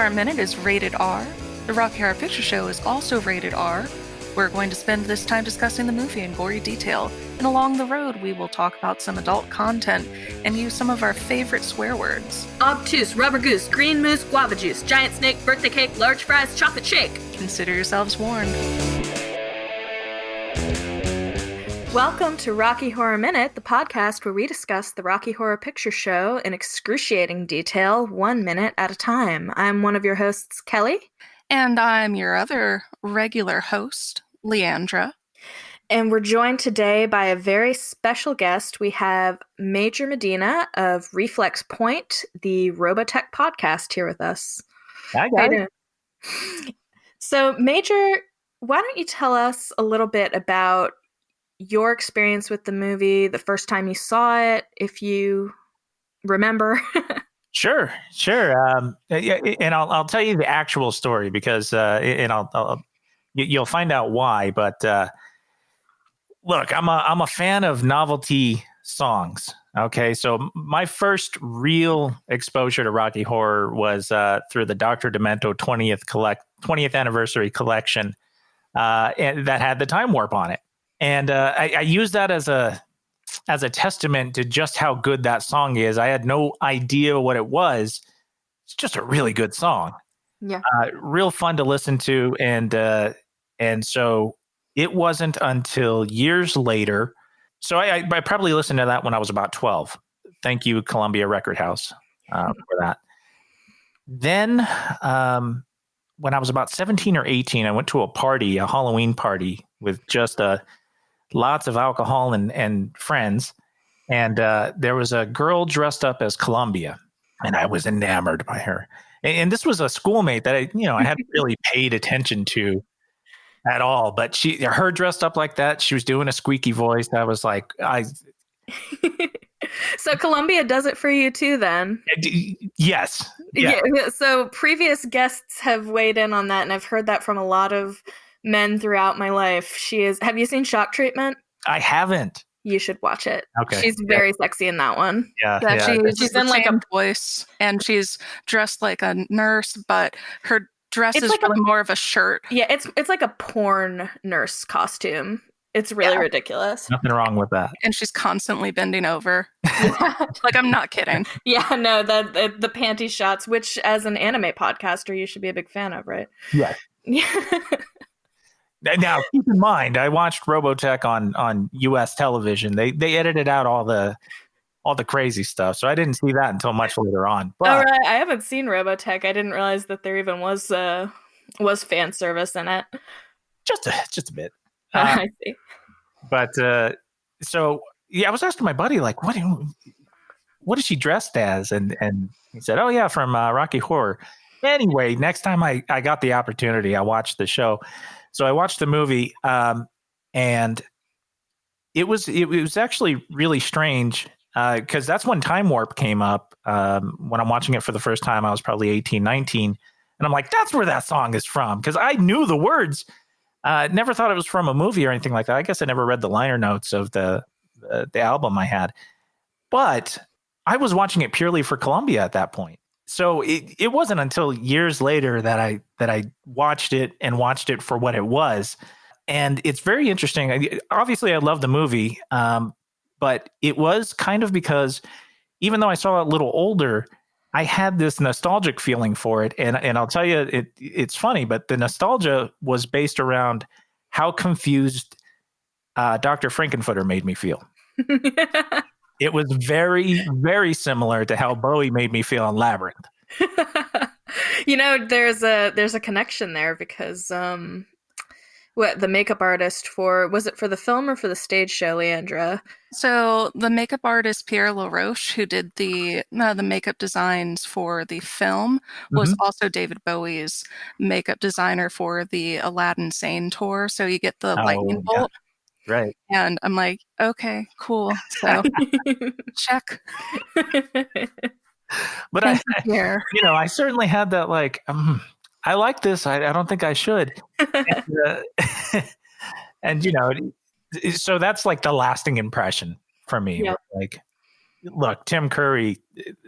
Horror Minute is rated R. The Rocky Horror Picture Show is also rated R. We're going to spend this time discussing the movie in gory detail, and along the road we will talk about some adult content and use some of our favorite swear words. Obtuse, rubber goose, green moose, guava juice, giant snake, birthday cake, large fries, chocolate shake. Consider yourselves warned. Welcome to Rocky Horror Minute, the podcast where we discuss the Rocky Horror Picture Show in excruciating detail, 1 minute at a time. I'm one of your hosts, Kelly. And I'm your other regular host, Leandra. And we're joined today by a very special guest. We have Major Medina of Reflex Point, the Robotech Podcast, here with us. Hi, guys. So, Major, why don't you tell us a little bit about your experience with the movie, the first time you saw it, if you remember? Sure. And I'll tell you the actual story because, you'll find out why. But look, I'm a fan of novelty songs. Okay, so my first real exposure to Rocky Horror was through the Dr. Demento 20th anniversary collection, and that had the Time Warp on it. And I use that as a testament to just how good that song is. I had no idea what it was. It's just a really good song. Yeah. Real fun to listen to. And so it wasn't until years later. So I probably listened to that when I was about 12. Thank you, Columbia Record House, for that. Then when I was about 17 or 18, I went to a Halloween party with just lots of alcohol and friends. And there was a girl dressed up as Columbia, and I was enamored by her. And this was a schoolmate that I hadn't really paid attention to at all. But her dressed up like that, she was doing a squeaky voice. I was like, So Columbia does it for you too, then? Yes. Yeah. So previous guests have weighed in on that, and I've heard that from a lot of men throughout my life. Have you seen Shock Treatment? I haven't. You should watch it. Okay. She's very sexy in that one. Yeah. She's in like a voice, and she's dressed like a nurse, but her dress is like really more of a shirt. Yeah, it's like a porn nurse costume. It's really ridiculous. Nothing wrong with that. And she's constantly bending over. Like, I'm not kidding. Yeah, no, the panty shots, which as an anime podcaster, you should be a big fan of, right? Yes. Yeah. Now, keep in mind, I watched Robotech on U.S. television. They edited out all the crazy stuff, so I didn't see that until much later on. But, all right, I haven't seen Robotech. I didn't realize that there even was fan service in it. Just a bit. I see. But so yeah, I was asking my buddy, like, what is she dressed as? And he said, oh yeah, from Rocky Horror. Anyway, next time I got the opportunity, I watched the show. So I watched the movie, and it was actually really strange because that's when Time Warp came up. When I'm watching it for the first time, I was probably 18, 19. And I'm like, that's where that song is from. Because I knew the words. Never thought it was from a movie or anything like that. I guess I never read the liner notes of the album I had. But I was watching it purely for Columbia at that point. So it wasn't until years later that I watched it for what it was. And it's very interesting. Obviously, I love the movie, but it was kind of because even though I saw it a little older, I had this nostalgic feeling for it. And I'll tell you, it's funny, but the nostalgia was based around how confused Dr. Frankenfooter made me feel. It was very, very similar to how Bowie made me feel in Labyrinth. There's a connection there because the makeup artist was it for the film or for the stage show, Leandra? So the makeup artist Pierre LaRoche, who did the makeup designs for the film, was also David Bowie's makeup designer for the Aladdin Sane tour. So you get the lightning bolt. Right. And I'm like, okay, cool. So check. But I certainly had that like, I like this. I don't think I should. And so that's like the lasting impression for me. Yep. Like, look, Tim Curry,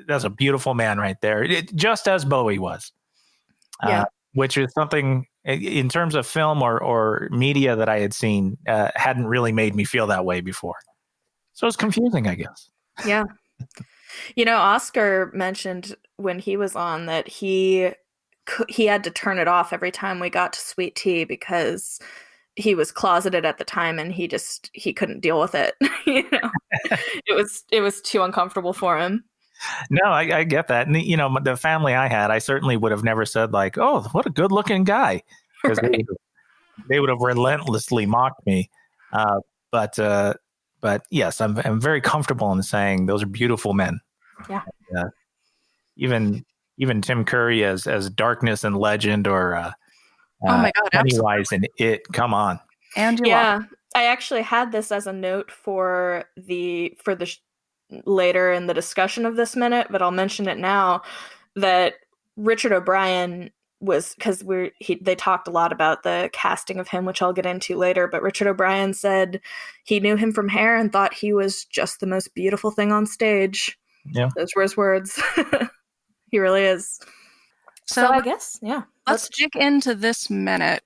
that's a beautiful man right there. Just as Bowie was. Yeah. Which is something in terms of film or media that I had seen hadn't really made me feel that way before. So it's confusing, I guess. Yeah. Oscar mentioned when he was on that he had to turn it off every time we got to Sweet Tea because he was closeted at the time and he couldn't deal with it. It was too uncomfortable for him. No, I get that. And, the family I had, I certainly would have never said like, oh, what a good looking guy. Because Right. they would have relentlessly mocked me. But yes, I'm very comfortable in saying those are beautiful men. Yeah. Even Tim Curry as Darkness and Legend, or Oh my God, Pennywise and It. Come on. And yeah, I actually had this as a note for the later in the discussion of this minute, but I'll mention it now that Richard O'Brien was, because they talked a lot about the casting of him, which I'll get into later, but Richard O'Brien said he knew him from Hair and thought he was just the most beautiful thing on stage. Yeah. Those were his words. He really is. So I guess, yeah. Let's dig into this minute.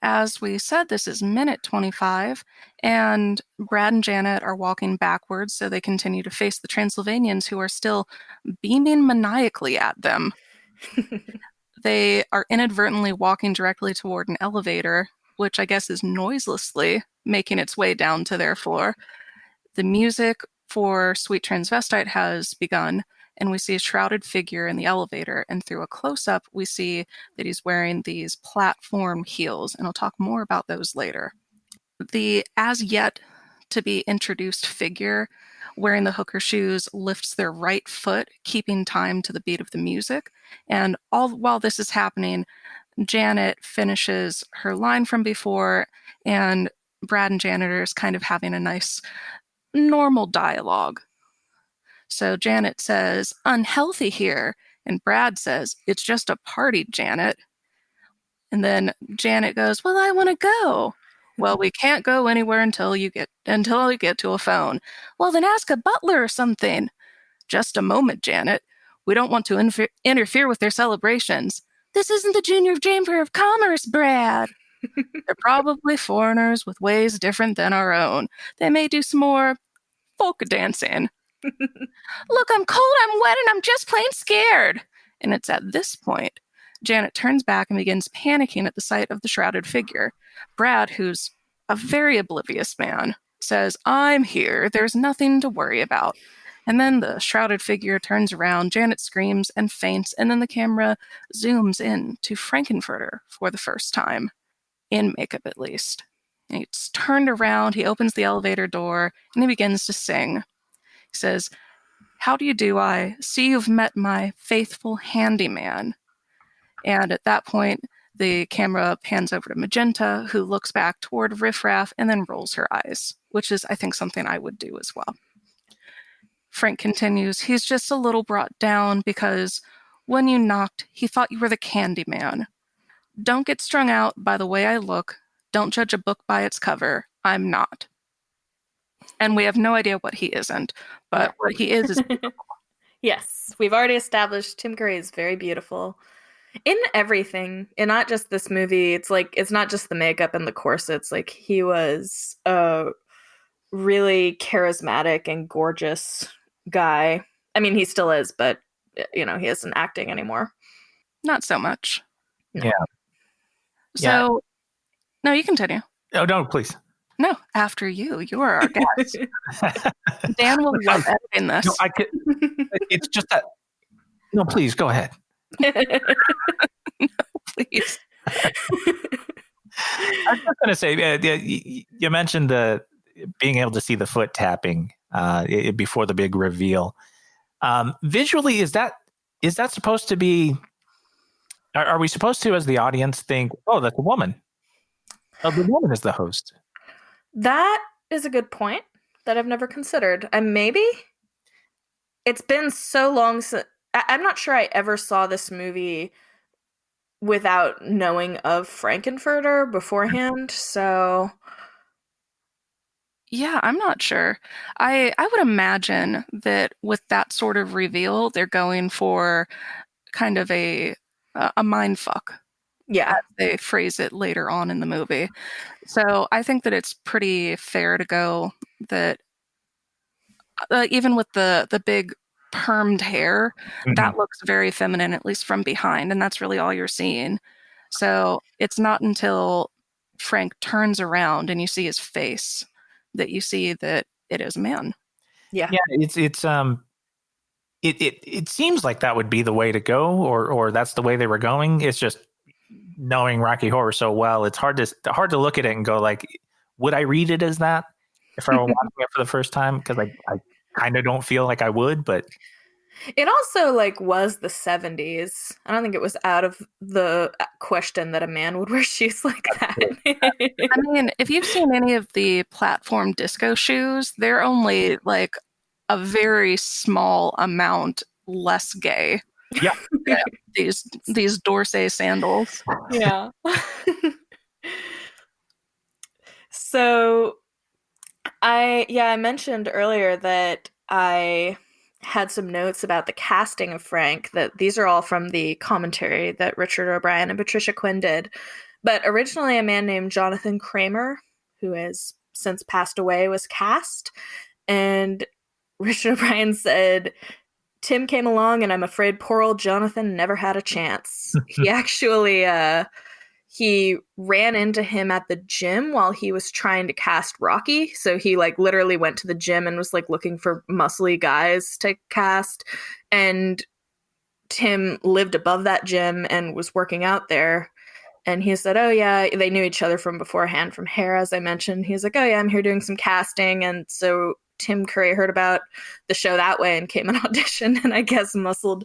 As we said, this is minute 25, and Brad and Janet are walking backwards, so they continue to face the Transylvanians, who are still beaming maniacally at them. They are inadvertently walking directly toward an elevator, which I guess is noiselessly making its way down to their floor. The music for Sweet Transvestite has begun, and we see a shrouded figure in the elevator, and through a close-up, we see that he's wearing these platform heels, and I'll talk more about those later. The as-yet-to-be-introduced figure wearing the hooker shoes lifts their right foot, keeping time to the beat of the music, and all while this is happening, Janet finishes her line from before, and Brad and Janet are kind of having a nice, normal dialogue. So Janet says, "Unhealthy here," and Brad says, "It's just a party, Janet." And then Janet goes, "Well, I want to go." "Well, we can't go anywhere until you get to a phone." "Well, then ask a butler or something." "Just a moment, Janet. We don't want to interfere with their celebrations." "This isn't the Junior Chamber of Commerce, Brad." "They're probably foreigners with ways different than our own. They may do some more folk dancing." "Look, I'm cold, I'm wet, and I'm just plain scared." And it's at this point Janet turns back and begins panicking at the sight of the shrouded figure. Brad, who's a very oblivious man, says, "I'm here. There's nothing to worry about." And then the shrouded figure turns around, Janet screams and faints, and then the camera zooms in to Frankenfurter for the first time, in makeup at least. And he's turned around, he opens the elevator door, and he begins to sing. He says, "How do you do? I see you've met my faithful handyman." And at that point, the camera pans over to Magenta, who looks back toward Riff Raff and then rolls her eyes, which is, I think, something I would do as well. Frank continues, "He's just a little brought down because when you knocked, he thought you were the candy man. Don't get strung out by the way I look. Don't judge a book by its cover. I'm not." And we have no idea what he isn't, but what he is beautiful. Yes, we've already established Tim Curry is very beautiful in everything, and not just this movie. It's like, it's not just the makeup and the corsets. Like, he was a really charismatic and gorgeous guy. I mean, he still is, but he isn't acting anymore. Not so much. No. Yeah. So, no, you continue. Oh, no, please. No, after you. You are our guest. Dan will love editing this. No, it's just that. No, please go ahead. No, please. I was just going to say, you mentioned the being able to see the foot tapping before the big reveal. Visually, is that supposed to be? Are we supposed to, as the audience, think, "Oh, that's a woman"? Oh, the woman is the host. That is a good point that I've never considered. And maybe it's been so long since I'm not sure I ever saw this movie without knowing of Frankenfurter beforehand. So yeah, I'm not sure. I would imagine that with that sort of reveal, they're going for kind of a a mind fuck. Yeah. As they phrase it later on in the movie. So I think that it's pretty fair to go that even with the big permed hair, that looks very feminine, at least from behind, and that's really all you're seeing. So it's not until Frank turns around and you see his face that you see that it is a man. Yeah. It seems like that would be the way to go, or that's the way they were going. It's just knowing Rocky Horror so well, it's hard to look at it and go like, would I read it as that if I were watching it for the first time? Because I kind of don't feel like I would, but it also like was the 70s. I don't think it was out of the question that a man would wear shoes like that. I mean, if you've seen any of the platform disco shoes, they're only like a very small amount less gay. Yeah. These Dorsey sandals. Yeah. So I mentioned earlier that I had some notes about the casting of Frank, that these are all from the commentary that Richard O'Brien and Patricia Quinn did. But originally a man named Jonathan Kramer, who has since passed away, was cast. And Richard O'Brien said, Tim came along and I'm afraid poor old Jonathan never had a chance. He actually he ran into him at the gym while he was trying to cast Rocky. So he like literally went to the gym and was like looking for muscly guys to cast. And Tim lived above that gym and was working out there. And he said, oh yeah, they knew each other from beforehand from hair, as I mentioned. He's like, oh yeah, I'm here doing some casting. And so Tim Curry heard about the show that way and came and auditioned and I guess muscled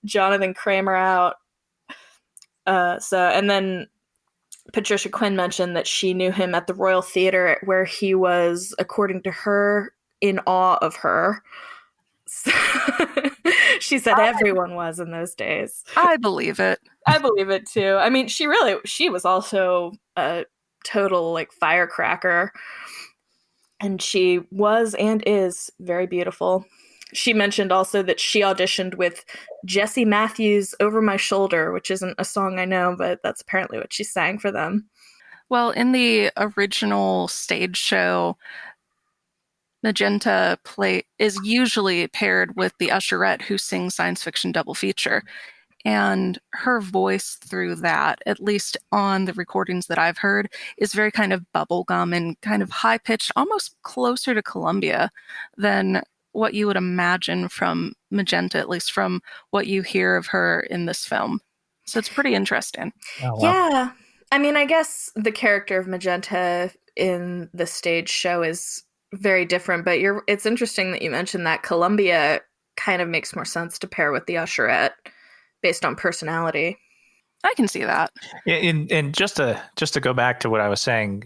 Jonathan Kramer out. And then Patricia Quinn mentioned that she knew him at the Royal Theatre, where he was, according to her, in awe of her. So she said everyone was in those days. I believe it. I believe it too. I mean, she was also a total like firecracker. And she was and is very beautiful. She mentioned also that she auditioned with Jesse Matthews' Over My Shoulder, which isn't a song I know, but that's apparently what she sang for them. Well, in the original stage show, Magenta is usually paired with the usherette who sings science fiction double feature. And her voice through that, at least on the recordings that I've heard, is very kind of bubblegum and kind of high-pitched, almost closer to Columbia than what you would imagine from Magenta, at least from what you hear of her in this film. So it's pretty interesting. Oh, wow. Yeah. I mean, I guess the character of Magenta in the stage show is very different, but it's interesting that you mentioned that Columbia kind of makes more sense to pair with the usherette based on personality. I can see that. And just to go back to what I was saying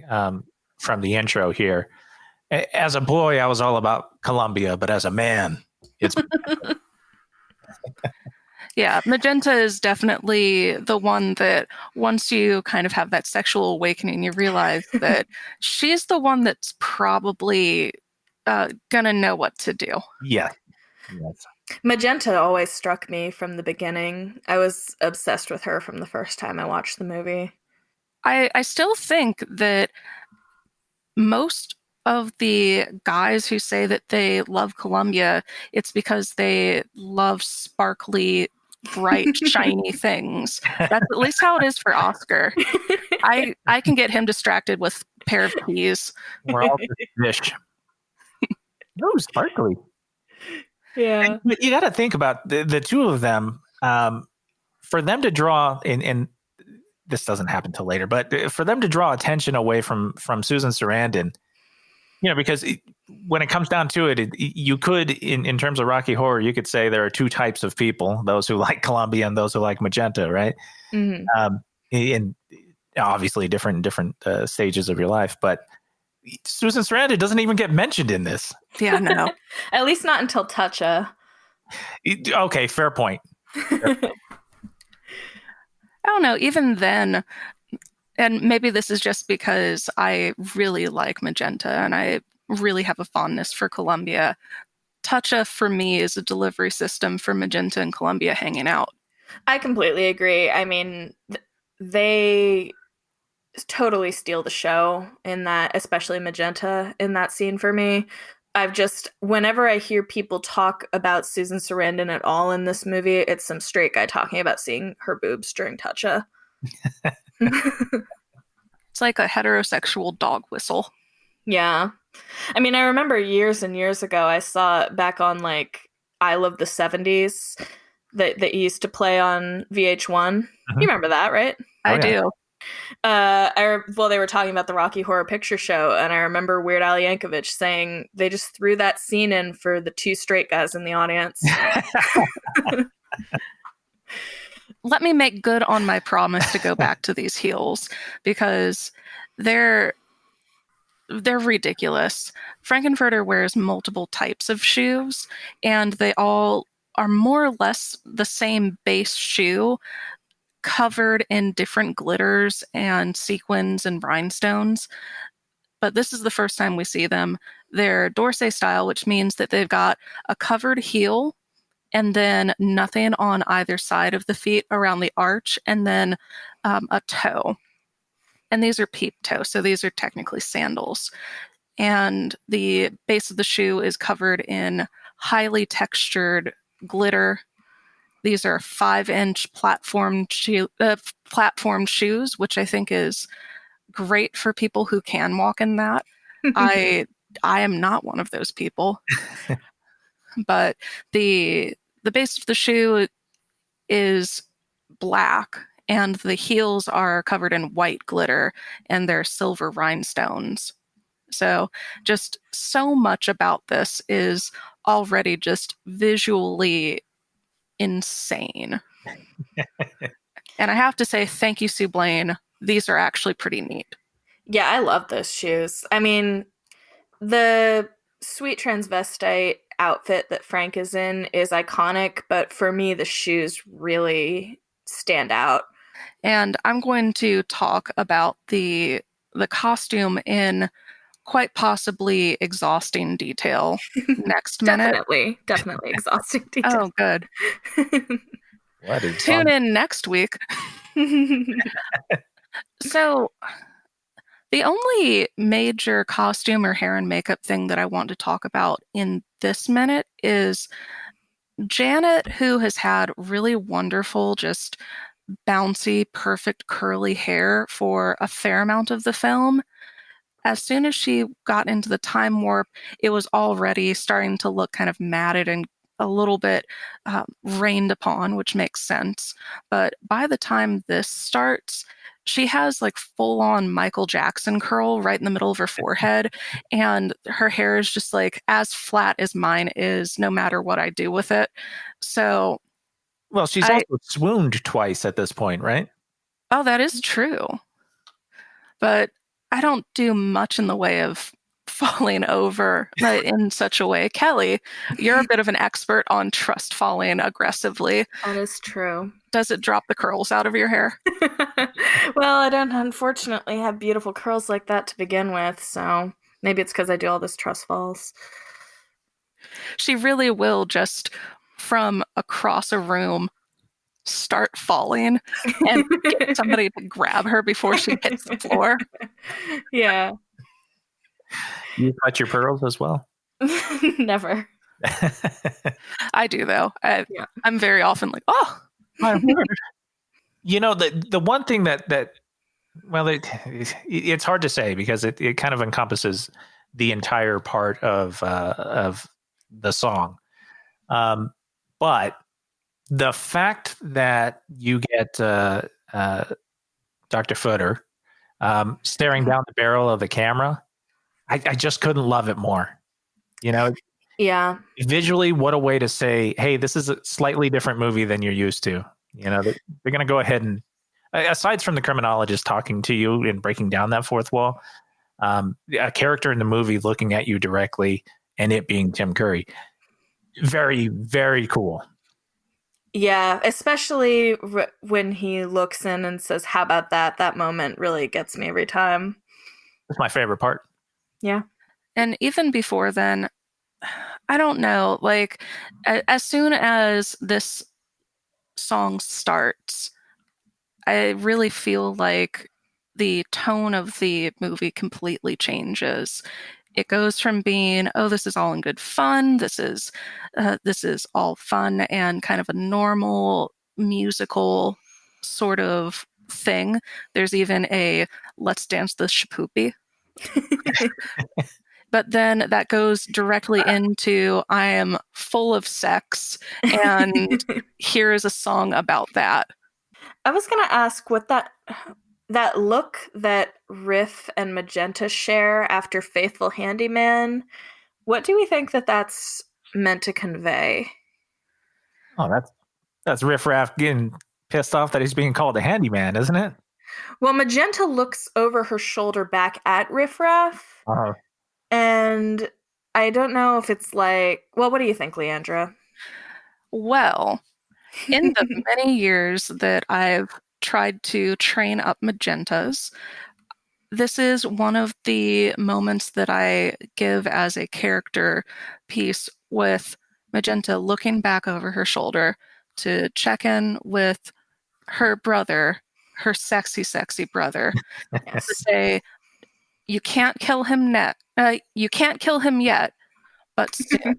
from the intro here, as a boy, I was all about Columbia, but as a man, it's yeah, Magenta is definitely the one that once you kind of have that sexual awakening, you realize that she's the one that's probably gonna know what to do. Yeah. Yes. Magenta always struck me from the beginning. I was obsessed with her from the first time I watched the movie. I still think that most of the guys who say that they love Columbia, it's because they love sparkly, bright, shiny things. That's at least how it is for Oscar. I can get him distracted with a pair of keys. We're all just fish. No, sparkly. Yeah. But you got to think about the two of them. For them to draw, and this doesn't happen till later, but for them to draw attention away from Susan Sarandon, because when it comes down to it, you could, in terms of Rocky Horror, you could say there are two types of people: those who like Columbia and those who like Magenta, right? Mm-hmm. And obviously different stages of your life, but Susan Sarandon doesn't even get mentioned in this. Yeah, no. At least not until Toucha. Okay, fair point. I don't know, even then, and maybe this is just because I really like Magenta and I really have a fondness for Columbia. Toucha for me is a delivery system for Magenta and Columbia hanging out. I completely agree. I mean, they totally steal the show in that, especially Magenta in that scene for me. Whenever I hear people talk about Susan Sarandon at all in this movie, it's some straight guy talking about seeing her boobs during Toucha. It's like a heterosexual dog whistle. Yeah. I mean, I remember years and years ago, I saw it back on like I Love the 70s that used to play on VH1. Mhm. You remember that, right? I yeah. do. They were talking about the Rocky Horror Picture Show, and I remember Weird Al Yankovic saying they just threw that scene in for the two straight guys in the audience. Let me make good on my promise to go back to these heels because they're ridiculous. Frankenfurter wears multiple types of shoes, and they all are more or less the same base shoe, covered in different glitters and sequins and rhinestones. But this is the first time we see them. They're Dorsey style, which means that they've got a covered heel and then nothing on either side of the feet around the arch, and then a toe. And these are peep toe, so these are technically sandals. And the base of the shoe is covered in highly textured glitter. These are 5-inch platformed shoes, which I think is great for people who can walk in that. I am not one of those people. But the base of the shoe is black, and the heels are covered in white glitter, and they're silver rhinestones. So just so much about this is already just visually insane. And I have to say, thank you, Sue Blaine. These are actually pretty neat. Yeah, I love those shoes. I mean, the sweet transvestite outfit that Frank is in is iconic, but for me, the shoes really stand out. And I'm going to talk about the costume in quite possibly exhausting detail next minute. Definitely exhausting detail. Oh, good. What is Tune in next week. So, the only major costume or hair and makeup thing that I want to talk about in this minute is Janet, who has had really wonderful, just bouncy, perfect curly hair for a fair amount of the film. As soon as she got into the time warp, it was already starting to look kind of matted and a little bit rained upon, which makes sense. But by the time this starts, she has like full on Michael Jackson curl right in the middle of her forehead. And her hair is just like as flat as mine is, no matter what I do with it. So, well, she's also swooned twice at this point, right? Oh, that is true. But I don't do much in the way of falling over in such a way. Kelly, you're a bit of an expert on trust falling aggressively. That is true. Does it drop the curls out of your hair? Well, I don't unfortunately have beautiful curls like that to begin with, so maybe it's because I do all this trust falls. She really will just from across a room start falling and get somebody to grab her before she hits the floor. Yeah. You touch your pearls as well? Never. I do, though. I'm very often like, oh, my word. You know, the one thing that well, it's hard to say because it kind of encompasses the entire part of the song. But the fact that you get Dr. Footer staring down the barrel of the camera, I just couldn't love it more. You know? Yeah. Visually, what a way to say, hey, this is a slightly different movie than you're used to. You know, they're going to go ahead and, aside from the criminologist talking to you and breaking down that fourth wall, a character in the movie looking at you directly and it being Tim Curry. Very, very cool. Yeah, especially when he looks in and says, how about that? That moment really gets me every time. That's my favorite part. Yeah. And even before then, I don't know, like as soon as this song starts, I really feel like the tone of the movie completely changes. It goes from being, oh, this is all in good fun. This is all fun and kind of a normal musical sort of thing. There's even a let's dance the shapoopy. But then that goes directly into I am full of sex, and here is a song about that. I was gonna ask what that look that Riff and Magenta share after Faithful Handyman. What do we think that that's meant to convey? Oh, that's Riff Raff getting pissed off that he's being called a handyman, isn't it? Well, Magenta looks over her shoulder back at Riff Raff, and I don't know if it's like. Well, what do you think, Leandra? Well, in the many years that I've tried to train up Magentas, this is one of the moments that I give as a character piece, with Magenta looking back over her shoulder to check in with her brother, her sexy, sexy brother, Yes. to say, you can't kill him you can't kill him yet, but soon.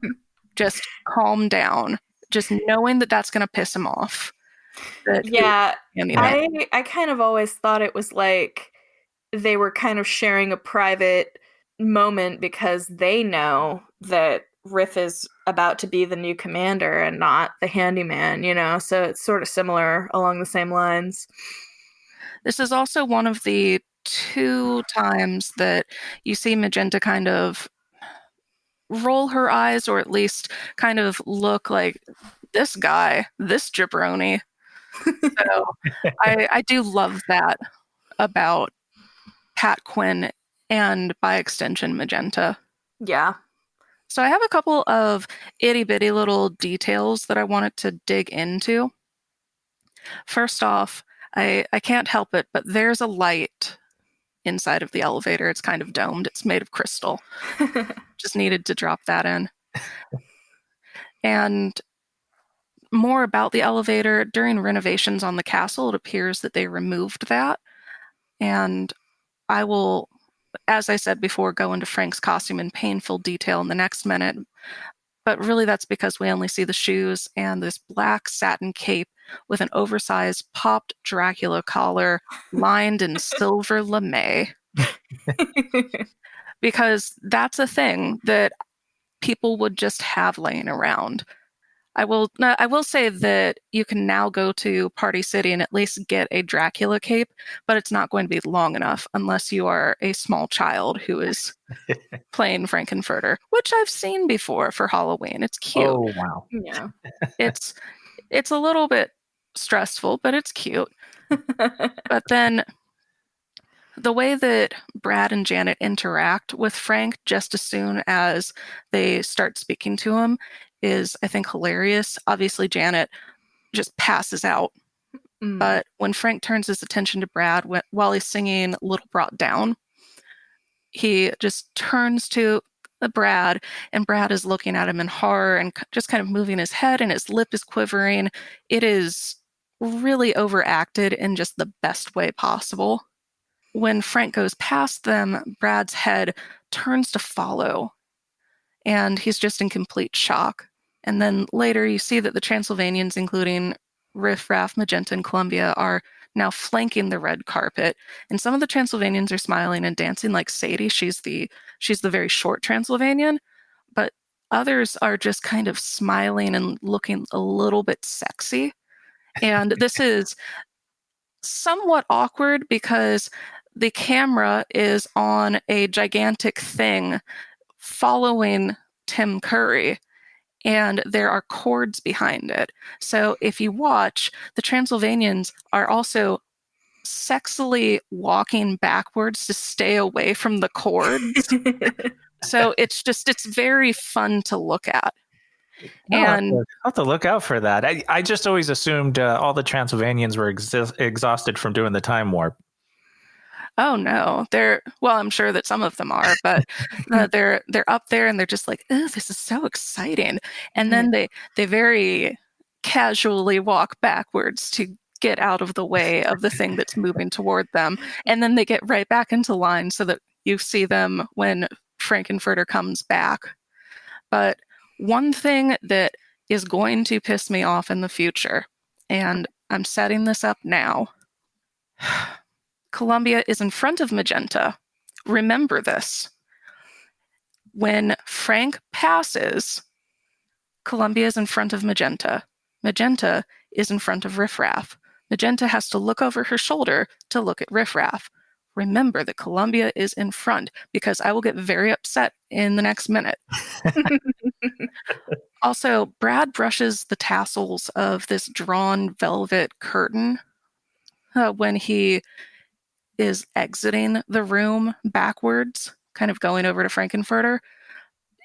Just calm down. Just knowing that that's going to piss him off. Yeah, I kind of always thought it was like they were kind of sharing a private moment because they know that Riff is about to be the new commander and not the handyman, you know? So it's sort of similar along the same lines. This is also one of the 2 times that you see Magenta kind of roll her eyes, or at least kind of look like, this guy, this jabroni. So I do love that about Pat Quinn and, by extension, Magenta. Yeah. So I have a couple of itty-bitty little details that I wanted to dig into. First off, I can't help it, but there's a light inside of the elevator. It's kind of domed. It's made of crystal. Just needed to drop that in. And more about the elevator, during renovations on the castle, it appears that they removed that. And I will, as I said before, go into Frank's costume in painful detail in the next minute. But really that's because we only see the shoes and this black satin cape with an oversized popped Dracula collar lined in silver lame. Because that's a thing that people would just have laying around. I will say that you can now go to Party City and at least get a Dracula cape, but it's not going to be long enough unless you are a small child who is playing Frankenfurter, which I've seen before for Halloween. It's cute. Oh, wow. Yeah. It's a little bit stressful, but it's cute. But then the way that Brad and Janet interact with Frank just as soon as they start speaking to him is, I think, hilarious. Obviously, Janet just passes out. But when Frank turns his attention to Brad while he's singing Little Brought Down, he just turns to Brad, and Brad is looking at him in horror and just kind of moving his head, and his lip is quivering. It is really overacted in just the best way possible. When Frank goes past them, Brad's head turns to follow, and he's just in complete shock. And then later you see that the Transylvanians, including Riff Raff, Magenta, and Columbia, are now flanking the red carpet. And some of the Transylvanians are smiling and dancing like Sadie. She's the very short Transylvanian. But others are just kind of smiling and looking a little bit sexy. And this is somewhat awkward because the camera is on a gigantic thing following Tim Curry, and there are cords behind it. So if you watch, the Transylvanians are also sexily walking backwards to stay away from the cords. So it's very fun to look at. And I'll have to look out for that. I just always assumed all the Transylvanians were exhausted from doing the time warp. Oh no, I'm sure that some of them are, but they're up there and they're just like, oh, this is so exciting. And then they very casually walk backwards to get out of the way of the thing that's moving toward them. And then they get right back into line so that you see them when Frankenfurter comes back. But one thing that is going to piss me off in the future, and I'm setting this up now. Columbia is in front of Magenta. Remember this. When Frank passes, Columbia is in front of Magenta. Magenta is in front of Riffraff. Magenta has to look over her shoulder to look at Riffraff. Remember that Columbia is in front, because I will get very upset in the next minute. Also, Brad brushes the tassels of this drawn velvet curtain when he is exiting the room backwards, kind of going over to Frankenfurter.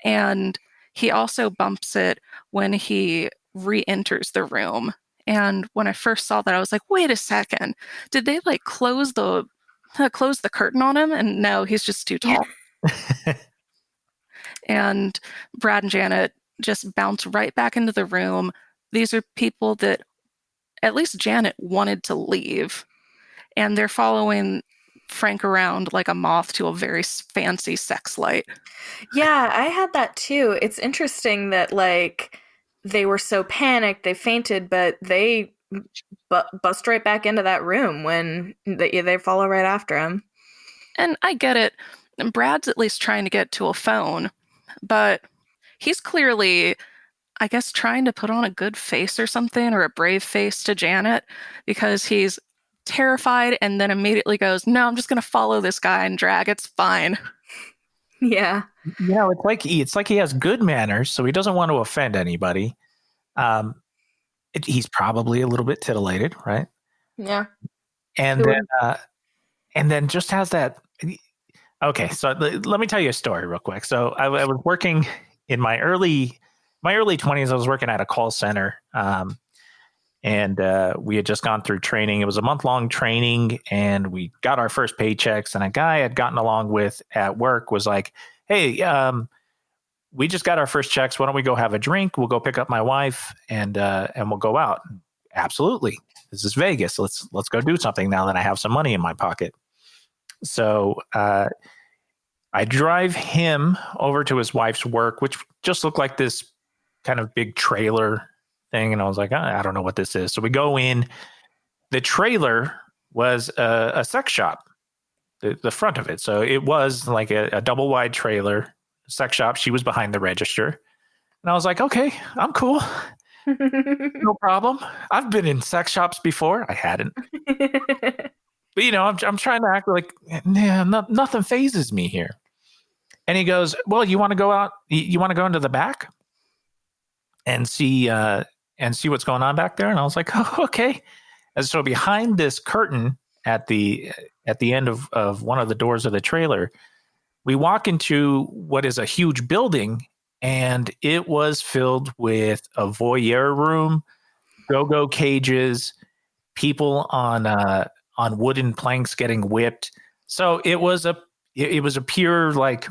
And he also bumps it when he re-enters the room. And when I first saw that, I was like, wait a second. Did they like close the curtain on him? And no, he's just too tall. And Brad and Janet just bounce right back into the room. These are people that at least Janet wanted to leave. And they're following Frank around like a moth to a very fancy sex light. Yeah, I had that too. It's interesting that like they were so panicked, they fainted, but they bust right back into that room when they follow right after him. And I get it. Brad's at least trying to get to a phone, but he's clearly, I guess, trying to put on a good face or something, or a brave face to Janet, because he's terrified and then immediately goes, no, I'm just going to follow this guy and drag. It's fine. Yeah. It's like he has good manners, so he doesn't want to offend anybody. He's probably a little bit titillated, right? Yeah. And then just has that. Okay, so let me tell you a story real quick. So I was working in my early 20s. I was working at a call center, and we had just gone through training. It was a month-long training, and we got our first paychecks. And a guy I had gotten along with at work was like, "Hey, we just got our first checks. Why don't we go have a drink? We'll go pick up my wife, and we'll go out." Absolutely, this is Vegas. Let's go do something now that I have some money in my pocket. So I drive him over to his wife's work, which just looked like this kind of big trailer thing. And I was like, I don't know what this is. So we go in. The trailer was a sex shop, the front of it. So it was like a double wide trailer, sex shop. She was behind the register. And I was like, okay, I'm cool. No problem. I've been in sex shops before. I hadn't. But, I'm trying to act like, nothing phases me here. And he goes, well, you want to go out? You want to go into the back and see what's going on back there? And I was like, oh, okay. And so behind this curtain at the end of one of the doors of the trailer, we walk into what is a huge building, and it was filled with a voyeur room, go-go cages, people on wooden planks getting whipped. So it was a pure like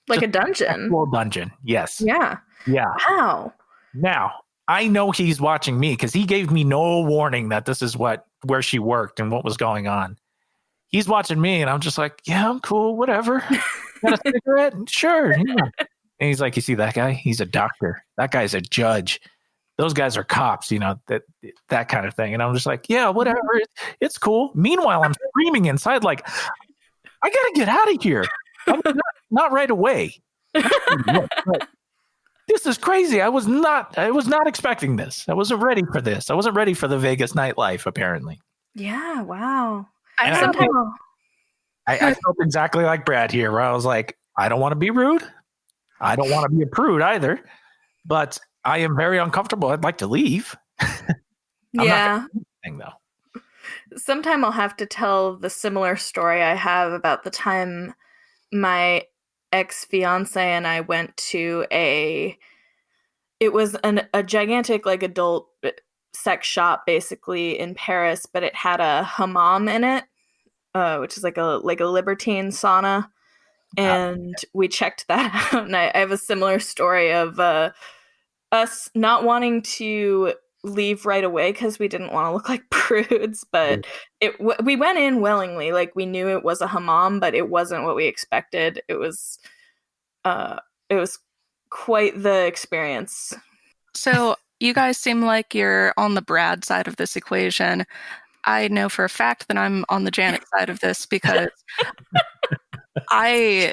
a dungeon. Dungeon. Yes. Yeah. Yeah. Wow. Now I know he's watching me because he gave me no warning that this is where she worked and what was going on. He's watching me, and I'm just like, yeah, I'm cool, whatever. Got a cigarette? Sure. Yeah. And he's like, you see that guy? He's a doctor. That guy's a judge. Those guys are cops, that kind of thing. And I'm just like, yeah, whatever. It's cool. Meanwhile, I'm screaming inside like, I got to get out of here. Not right away. This is crazy. I was not expecting this. I wasn't ready for this. I wasn't ready for the Vegas nightlife, apparently. Yeah. Wow. I felt exactly like Brad here, where I was like, I don't want to be rude. I don't want to be a prude either, but I am very uncomfortable. I'd like to leave. Yeah. Though. Sometime I'll have to tell the similar story I have about the time my ex-fiance and I went to it was a gigantic like adult sex shop basically in Paris, but it had a hammam in it, which is like a libertine sauna. And we checked that out. And I have a similar story of us not wanting to leave right away because we didn't want to look like prudes, but we went in willingly. Like, we knew it was a hammam, but it wasn't what we expected. It was quite the experience. So you guys seem like you're on the Brad side of this equation. I know for a fact that I'm on the Janet side of this because I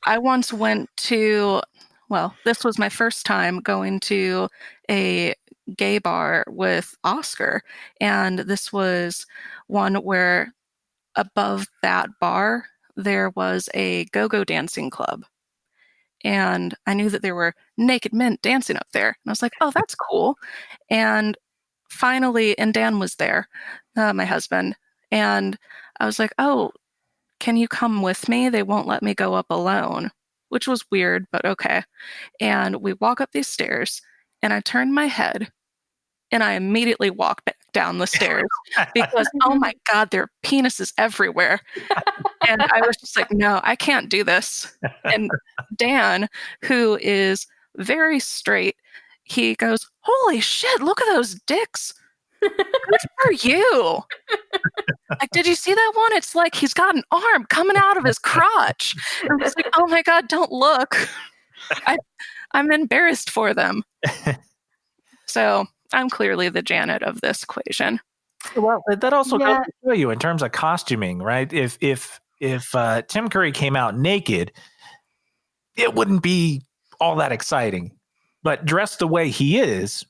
once went to, well, this was my first time going to a gay bar with Oscar, and this was one where above that bar there was a go-go dancing club. And I knew that there were naked men dancing up there. And I was like, oh, that's cool. And finally, and Dan was there, my husband. And I was like, oh, can you come with me? They won't let me go up alone, which was weird, but okay. And we walk up these stairs, and I turn my head, and I immediately walk back down the stairs because, oh my God, there are penises everywhere. And I was just like, no, I can't do this. And Dan, who is very straight, he goes, holy shit, look at those dicks. Good for you. Like, did you see that one? It's like he's got an arm coming out of his crotch. And it's like, oh my God, don't look. I'm embarrassed for them. So I'm clearly the Janet of this equation. Well, that also goes to show you in terms of costuming, right? If Tim Curry came out naked, it wouldn't be all that exciting. But dressed the way he is,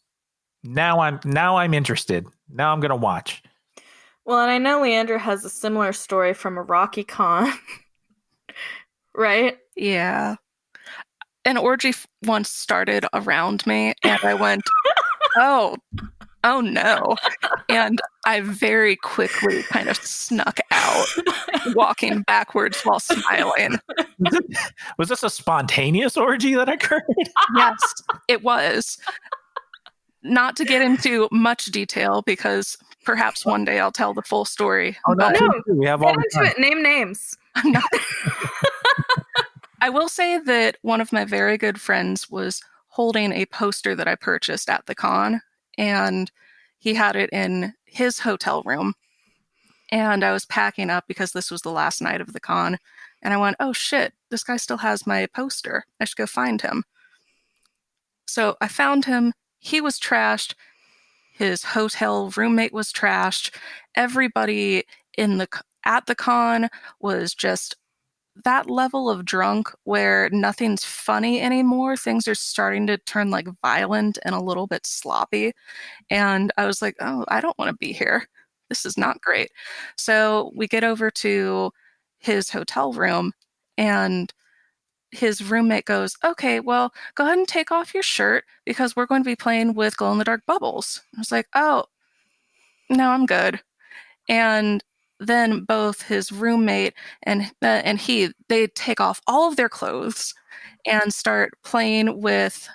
now I'm interested. Now I'm gonna watch. Well, and I know Leandra has a similar story from a Rocky Con, right? Yeah. An orgy once started around me, and I went, oh no. And I very quickly kind of snuck out, walking backwards while smiling. Was this a spontaneous orgy that occurred? Yes, it was. Not to get into much detail, because perhaps one day I'll tell the full story. Oh, no, we have all the time. Name names. I'm not. I will say that one of my very good friends was holding a poster that I purchased at the con, and he had it in his hotel room. And I was packing up because this was the last night of the con, and I went, oh shit, this guy still has my poster. I should go find him. So I found him. He was trashed. His hotel roommate was trashed. Everybody at the con was just that level of drunk where nothing's funny anymore. Things are starting to turn like violent and a little bit sloppy. And I was like, oh, I don't want to be here. This is not great. So we get over to his hotel room, and his roommate goes, okay, well, go ahead and take off your shirt because we're going to be playing with glow-in-the-dark bubbles. I was like, oh, no, I'm good. And then both his roommate and they take off all of their clothes and start playing with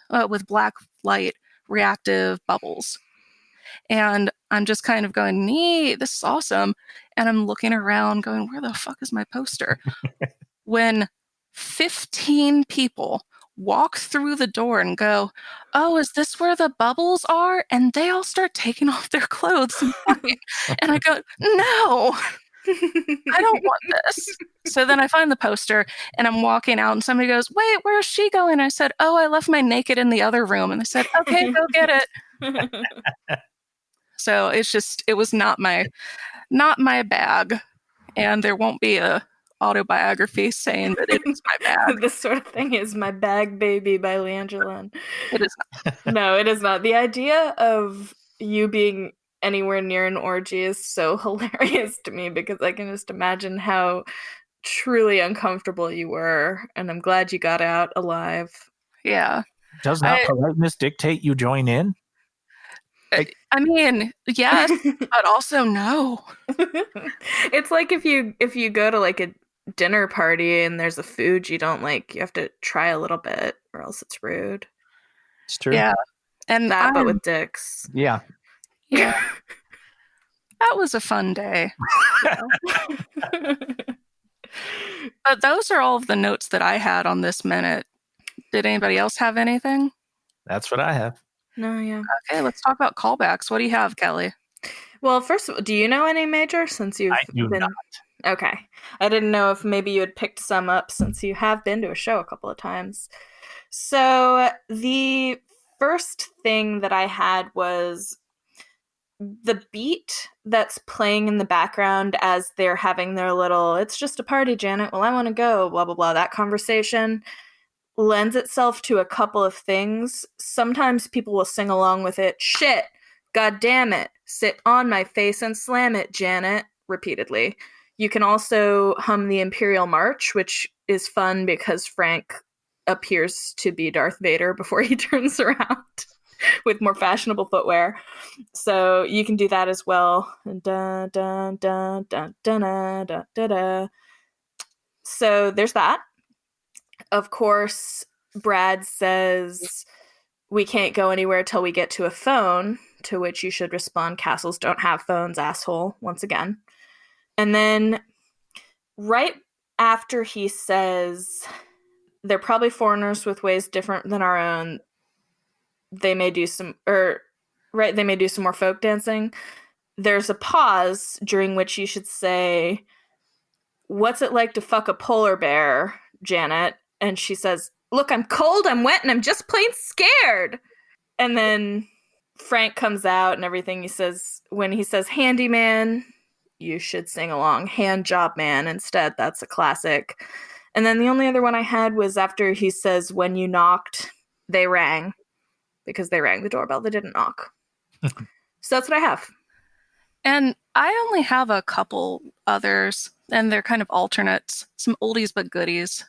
black light reactive bubbles. And I'm just kind of going, neat, this is awesome. And I'm looking around going, where the fuck is my poster? When 15 people walk through the door and go, oh, is this where the bubbles are? And they all start taking off their clothes. And I go, no, I don't want this. So then I find the poster, and I'm walking out, and somebody goes, wait, where is she going? I said, oh, I left my naked in the other room. And they said, okay, go get it. So it was not my bag. And there won't be a autobiography saying that it is my bag. This sort of thing is my bag, baby, by Leandra. It is not. No, it is not. The idea of you being anywhere near an orgy is so hilarious to me, because I can just imagine how truly uncomfortable you were, and I'm glad you got out alive. Yeah. Does not politeness dictate you join in? I mean, yes, but also no. It's like if you go to like a dinner party and there's a food you don't like, you have to try a little bit or else it's rude. It's true. Yeah. And but with dicks. Yeah. Yeah. That was a fun day. But those are all of the notes that I had on this minute. Did anybody else have anything? That's what I have. No, yeah. Okay, let's talk about callbacks. What do you have, Kelly? Well, first, do you know any, Major, since you've I do been... not. Okay. I didn't know if maybe you had picked some up since you have been to a show a couple of times. So the first thing that I had was the beat that's playing in the background as they're having their little, it's just a party, Janet. Well, I want to go, blah, blah, blah. That conversation lends itself to a couple of things. Sometimes people will sing along with it. Shit, god damn it, sit on my face and slam it, Janet, repeatedly. You can also hum the Imperial March, which is fun because Frank appears to be Darth Vader before he turns around with more fashionable footwear. So you can do that as well. Da, da, da, da, da, da, da, da, da. So there's that. Of course, Brad says, we can't go anywhere till we get to a phone, to which you should respond, castles don't have phones, asshole, once again. And then right after he says, they're probably foreigners with ways different than our own, they may do some, they may do some more folk dancing. There's a pause during which you should say, what's it like to fuck a polar bear, Janet? And she says, look, I'm cold, I'm wet, and I'm just plain scared. And then Frank comes out and everything. He says, when he says handyman, you should sing along hand job man instead. That's a classic. And then the only other one I had was after he says, when you knocked, they rang. Because they rang the doorbell. They didn't knock. So that's what I have. And I only have a couple others, and they're kind of alternates. Some oldies but goodies.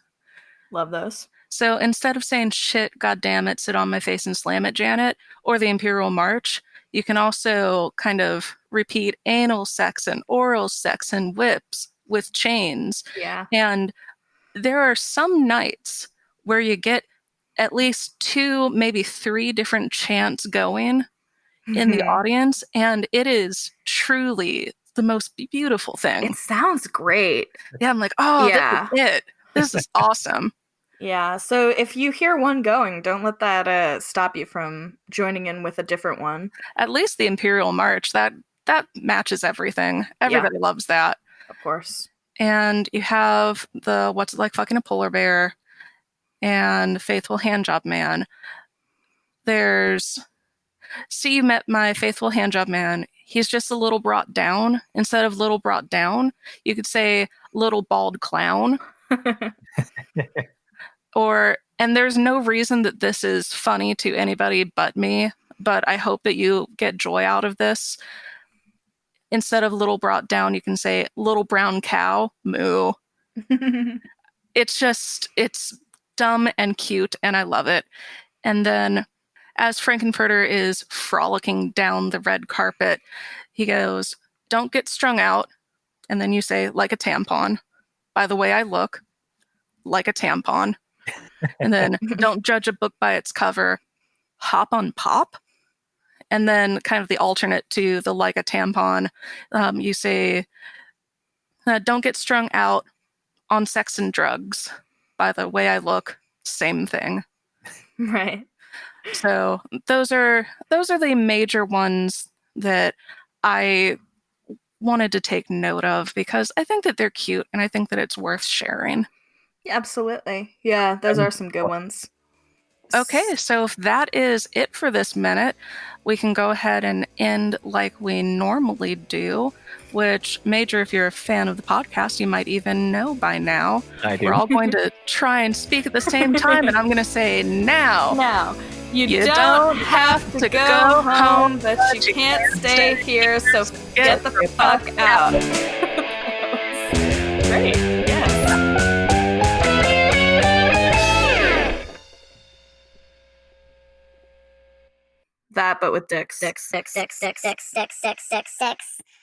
Love those. So instead of saying shit, goddamn it, sit on my face and slam it, Janet, or the Imperial March, you can also kind of repeat anal sex and oral sex and whips with chains. Yeah. And there are some nights where you get at least 2, maybe 3 different chants going in the audience, and it is truly the most beautiful thing. It sounds great. Yeah, I'm like, oh, yeah. This is it. This is awesome. Yeah, so if you hear one going, don't let that stop you from joining in with a different one. At least the Imperial March, that matches everything. Everybody loves that. Of course. And you have the What's It Like Fucking a Polar Bear and Faithful Handjob Man. There's See You Met My Faithful Handjob Man. He's just a little brought down. Instead of little brought down, you could say little bald clown. And there's no reason that this is funny to anybody but me, but I hope that you get joy out of this. Instead of little brought down, you can say little brown cow, moo. It's dumb and cute, and I love it. And then as Frankenfurter is frolicking down the red carpet, he goes, don't get strung out. And then you say, like a tampon. By the way I look, like a tampon. And then don't judge a book by its cover, hop on pop. And then kind of the alternate to the like a tampon, you say, don't get strung out on sex and drugs. By the way I look, same thing. Right. So those are the major ones that I wanted to take note of because I think that they're cute and I think that it's worth sharing. Yeah, absolutely. Yeah, those are some good ones. Okay, so if that is it for this minute, we can go ahead and end like we normally do, which, Major, if you're a fan of the podcast, you might even know by now. I do. We're all going to try and speak at the same time, and I'm going to say now. Now. You don't have to go home, but you can't stay here, so get the fuck out. Great, yes. That, but with dicks. Dicks.